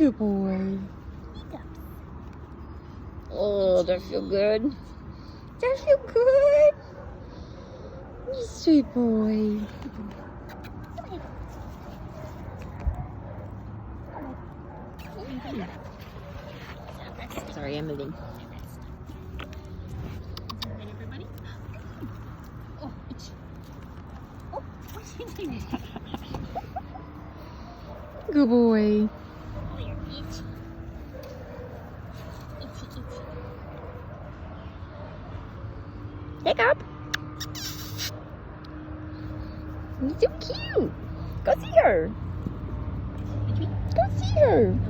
Good boy. Oh, that feel good. That feel good. You sweet boy. Sorry, I'm moving. Everybody? Oh, itch. Oh, what's he doing? Good boy. Oh, you're itchy. Itchy, itchy. Hiccup. You're so cute. Go see her. Go see her.